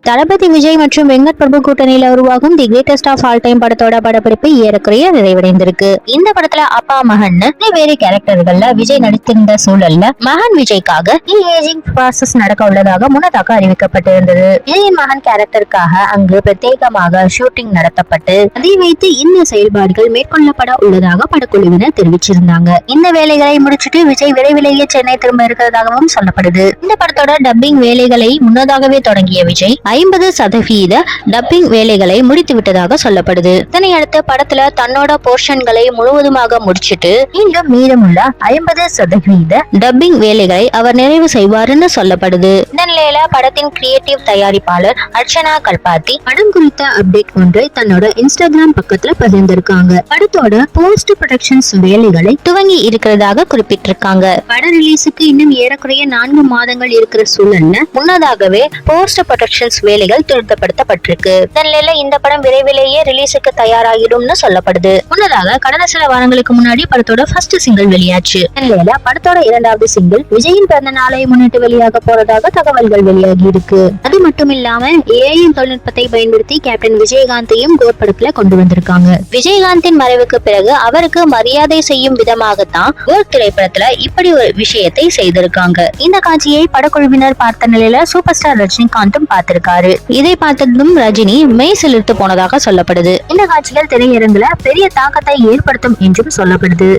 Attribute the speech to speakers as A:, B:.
A: தளபதி விஜய் மற்றும் வெங்கட் பிரபு கூட்டணியில உருவாகும் the greatest of all time படத்தோட படப்பிடிப்பு ஏறக்குறைய நிறைவடைந்திருக்கு. இந்த படத்துல அப்பா மகன் வேறு கேரக்டர்கள்ல விஜய் நடித்திருந்த சூழல்ல மகன் விஜய்க்காக ஏஜிங் ப்ராசஸ் நடக்க உள்ளதாக முன்னதாக அறிவிக்கப்பட்டிருந்தது. விஜயின் மகன் கேரக்டருக்காக அங்கு பிரத்யேகமாக ஷூட்டிங் நடத்தப்பட்டு அதை வைத்து இந்த செயல்பாடுகள் மேற்கொள்ளப்பட உள்ளதாக படக்குழுவினர் தெரிவிச்சிருந்தாங்க. இந்த வேலைகளை முடிச்சுட்டு விஜய் விரைவிலேயே சென்னை திரும்ப இருக்கிறதாகவும் சொல்லப்படுது. இந்த படத்தோட டப்பிங் வேலைகளை முன்னதாகவே தொடங்கிய விஜய் 50% டப்பிங் வேலைகளை முடித்து விட்டதாக சொல்லப்படுது. இதனையடுத்து படத்துல தன்னோட போர்ஷன்களை முழுவதுமாக முடிச்சிட்டு இன்னும் மீதமுள்ள 50% டப்பிங் வேலைகளை அவர் நிறைவு செய்வார்னு சொல்லப்படுது. இந்த நிலையில படத்தின் கிரியேட்டிவ் தயாரிப்பாளர் அர்ச்சனா கல்பாத்தி படம் குறித்த அப்டேட் ஒன்றை தன்னோட இன்ஸ்டாகிராம் பக்கத்துல பகிர்ந்திருக்காங்க. படத்தோட போஸ்ட் ப்ரொடக்ஷன்ஸ் வேலைகளை துவங்கி இருக்கிறதாக குறிப்பிட்டிருக்காங்க. பட ரிலீஸுக்கு இன்னும் ஏறக்குறைய 4 மாதங்கள் இருக்கிற சூழல்ல முன்னதாகவே போஸ்ட் ப்ரொடக்ஷன்ஸ் வேலைகள் துரிதப்படுத்தப்பட்டிருக்கு. இந்த நிலையில இந்த படம் விரைவிலேயே ரிலீஸுக்கு தயாராகிடும்னு சொல்லப்படுது. முன்னதாக கடந்த சில வாரங்களுக்கு முன்னாடி படத்தோட ஃபர்ஸ்ட் சிங்கிள் வெளியாச்சு. இந்த நிலையில படத்தோட 2வது சிங்கிள் விஜயின் பிறந்த நாளை முன்னிட்டு வெளியாக போறதாக தகவல்கள் வெளியாகி இருக்கு. அது மட்டும் இல்லாம ஏஐ தொழில்நுட்பத்தை பயன்படுத்தி கேப்டன் விஜயகாந்தையும் கோர் படத்துல கொண்டு வந்திருக்காங்க. விஜயகாந்தின் மறைவுக்கு பிறகு அவருக்கு மரியாதை செய்யும் விதமாகத்தான் கோர் திரைப்படத்துல இப்படி ஒரு விஷயத்தை செய்திருக்காங்க. இந்த காட்சியை படக்குழுவினர் பார்த்த நிலையில சூப்பர் ஸ்டார் ரஜினிகாந்தும் பார்த்திருக்காரு. இதை பார்த்ததும் ரஜினி மெய் சிலிர்த்து போனதாக சொல்லப்படுது. இந்த காட்சிகள் திரையரங்குல பெரிய தாக்கத்தை ஏற்படுத்தும் என்றும் சொல்லப்படுது.